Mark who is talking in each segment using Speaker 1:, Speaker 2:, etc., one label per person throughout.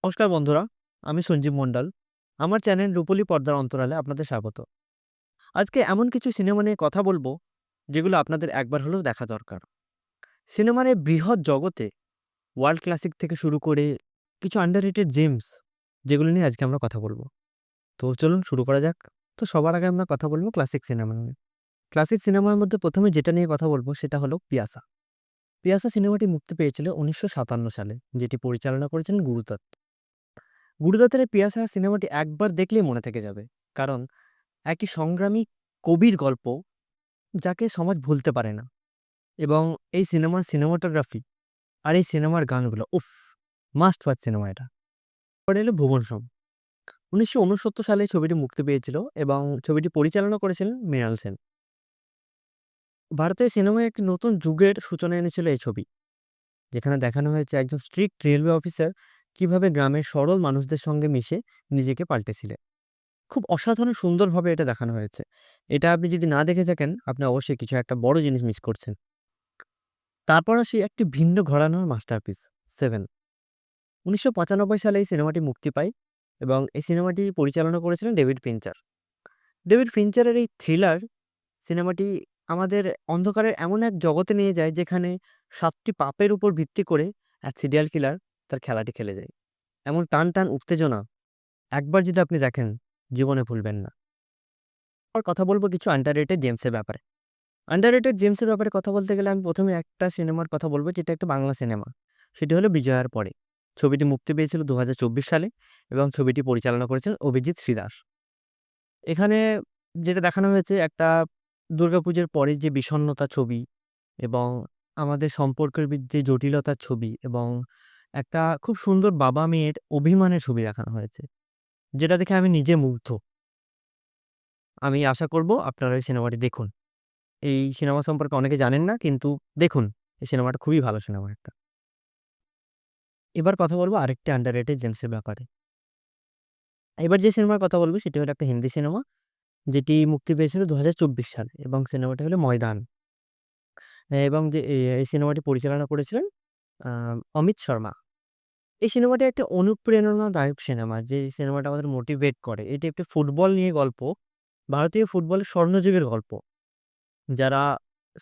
Speaker 1: নমস্কার বন্ধুরা, আমি সঞ্জীব মণ্ডল। আমার চ্যানেল রূপলী পর্দার অন্তরালে আপনাদের স্বাগত। আজকে এমন কিছু সিনেমা নিয়ে কথা বলবো, যেগুলো আপনাদের একবার হলেও দেখা দরকার। সিনেমার এই বৃহৎ জগতে ওয়ার্ল্ড ক্লাসিক থেকে শুরু করে কিছু আন্ডাররেটেড জেমস, যেগুলো নিয়ে আজকে আমরা কথা বলবো। তো চলুন শুরু করা যাক। তো সবার আগে আমরা কথা বলবো ক্লাসিক সিনেমা নিয়ে। ক্লাসিক সিনেমার মধ্যে প্রথমে যেটা নিয়ে কথা বলবো সেটা হলো পিয়াসা। পিয়াসা সিনেমাটি মুক্তি পেয়েছিল ১৯৫৭ সালে, যেটি পরিচালনা করেছেন গুরুদত্ত। গুরুদত্তের এই পিয়াসা সিনেমাটি একবার দেখলেই মনে থেকে যাবে। কারণ একটি সংগ্রামী কবির গল্প, যাকে সমাজ ভুলতে পারে না। এবং এই সিনেমার সিনেমাটোগ্রাফি আর এই সিনেমার গানগুলো উফ! মাস্ট ওয়াচ সিনেমা এটা। পরে এলো ভুবন সোম। ১৯৬৯ সালে ছবিটি মুক্তি পেয়েছিল এবং ছবিটি পরিচালনা করেছিলেন মৃণাল সেন। ভারতের সিনেমায় একটি নতুন যুগের সূচনা এনেছিল এই ছবি। যেখানে দেখানো হয়েছে একজন স্ট্রিক্ট রেলওয়ে অফিসার কিভাবে গ্রামের সরল মানুষদের সঙ্গে মিশে নিজেকে পাল্টেছিলেন। খুব অসাধারণ সুন্দরভাবে এটা দেখানো হয়েছে। এটা আপনি যদি না দেখে থাকেন, আপনি অবশ্যই কিছু একটা বড় জিনিস মিস করছেন। তারপর আসি একটি ভিন্ন ঘরানার মাস্টারপিস, 'সেভেন'। ১৯৯৫ সালে এই সিনেমাটি মুক্তি পায় এবং এই সিনেমাটি পরিচালনা করেছিলেন ডেভিড ফিঞ্চার। ডেভিড ফিঞ্চারের এই থ্রিলার সিনেমাটি আমাদের অন্ধকারের এমন এক জগতে নিয়ে যায়, যেখানে ৭ টি পাপের উপর ভিত্তি করে এক সিরিয়াল কিলার তার খেলাটি খেলে যায়। এমন টান উত্তেজনা একবার যদি আপনি দেখেন, জীবনে ভুলবেন না। আর কথা বলব কিছু আন্ডাররেটেড জেমসের ব্যাপারে। আন্ডাররেটেড জেমসের ব্যাপারে কথা বলতে গেলে আমি ১ম এ একটা সিনেমার কথা বলব, যেটা একটা বাংলা সিনেমা। সেটি হলো 'বিজয়ার পরে'। ছবিটি মুক্তি পেয়েছিল ২০২৪ সালে এবং ছবিটি পরিচালনা করেছেন অভিজিৎ শ্রীদাস। এখানে যেটা দেখানো হয়েছে, একটা দুর্গাপুজোর পরে যে বিষণ্ণতা ছবি এবং আমাদের সম্পর্কের যে জটিলতার ছবি এবং একটা খুব সুন্দর বাবা-মেয়ের অভিমানের ছবি দেখানো হয়েছে। যেটা দেখে আমি নিজে মুগ্ধ। আমি আশা করব আপনারা এই সিনেমাটি দেখুন। এই সিনেমা সম্পর্কে অনেকে জানেন না, কিন্তু দেখুন। এই সিনেমাটা খুবই ভালো সিনেমা একটা। এবার কথা বলব আরেকটি আন্ডাররেটেড জেমসের ব্যাপারে। এবার যে সিনেমার কথা বলব সেটি হলো একটা হিন্দি সিনেমা, যেটি মুক্তি পেয়েছিল ২০২৪ সালে এবং সিনেমাটি হলো 'ময়দান'। এবং যে এই সিনেমাটি পরিচালনা করেছিলেন আ অমিত শর্মা। এই সিনেমাটি একটা অনুপ্রেরণাদায়ক সিনেমা, যে সিনেমাটা আমাদের মোটিভেট করে। এটি একটি ফুটবল নিয়ে গল্প। ভারতীয় ফুটবলের স্বর্ণযুগের গল্প। যারা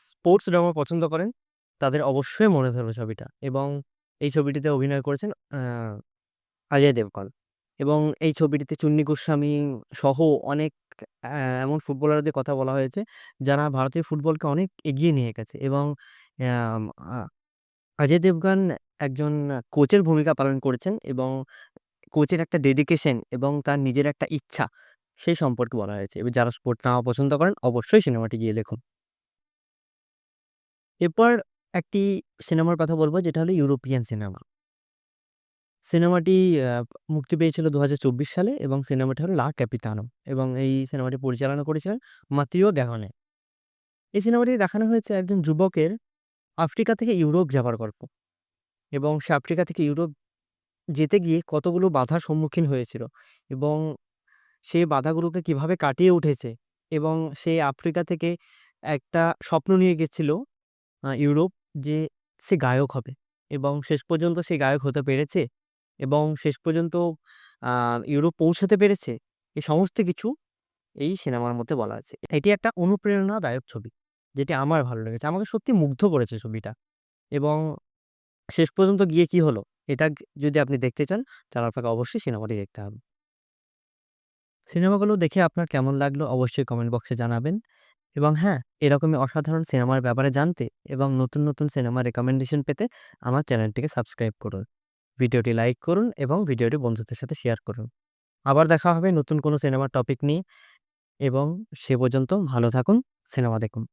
Speaker 1: স্পোর্টস ড্রামা পছন্দ করেন, তাদের অবশ্যই মনে ধরবে ছবিটা। এবং এই ছবিটিতে অভিনয় করেছেন অজয় দেবগন। এবং এই ছবিটিতে চুন্নী গোস্বামী সহ অনেক এমন ফুটবলারদের কথা বলা হয়েছে, যারা ভারতীয় ফুটবলকে অনেক এগিয়ে নিয়ে গেছে। এবং আম আ অজয় দেবগন একজন কোচের ভূমিকা পালন করেছেন এবং কোচের একটা ডেডিকেশন এবং তার নিজের একটা ইচ্ছা, সেই সম্পর্কে বলা হয়েছে। এবার যারা স্পোর্ট ড্রামা পছন্দ করেন, অবশ্যই সিনেমাটি গিয়ে দেখুন। এরপর একটি সিনেমার কথা বলব, যেটা হলো ইউরোপিয়ান সিনেমা। সিনেমাটি আ মুক্তি পেয়েছিল ২০২৪ সালে এবং সিনেমাটি হলো 'লা ক্যাপিতানো' এবং এই সিনেমাটি পরিচালনা করেছিলেন মাত্তিও গাভানে। এই সিনেমাটিতে দেখানো হয়েছে একজন যুবকের আফ্রিকা থেকে ইউরোপ যাবার গল্প এবং সে আফ্রিকা থেকে ইউরোপ যেতে গিয়ে কতগুলো বাধার সম্মুখীন হয়েছিল এবং সে বাধাগুলোকে কিভাবে কাটিয়ে উঠেছে এবং সে আফ্রিকা থেকে একটা স্বপ্ন নিয়ে গেছিল ইউরোপ, যে সে গায়ক হবে এবং শেষ পর্যন্ত সে গায়ক হতে পেরেছে এবং শেষ পর্যন্ত আ ইউরোপ পৌঁছাতে পেরেছে। এই সমস্ত কিছু এই সিনেমার মধ্যে বলা আছে। এটি একটা অনুপ্রেরণাদায়ক ছবি, যেটি আমার ভালো লেগেছে। আমাকে সত্যি মুগ্ধ করেছে ছবিটা। এবং শেষ পর্যন্ত গিয়ে কি হলো, এটা যদি আপনি দেখতে চান, তাহলে আপনাকে অবশ্যই সিনেমাটি দেখতে হবে। সিনেমাগুলো দেখে আপনার কেমন লাগলো অবশ্যই কমেন্ট বক্সে জানাবেন। এবং হ্যাঁ, এরকমই অসাধারণ সিনেমার ব্যাপারে জানতে এবং নতুন সিনেমার রেকমেন্ডেশন পেতে আমার চ্যানেলটিকে সাবস্ক্রাইব করুন। ভিডিওটি লাইক করুন এবং ভিডিওটি বন্ধুদের সাথে শেয়ার করুন। আবার দেখা হবে নতুন কোনো সিনেমার টপিক নিয়ে। এবং সে পর্যন্ত ভালো থাকুন, সিনেমা দেখুন।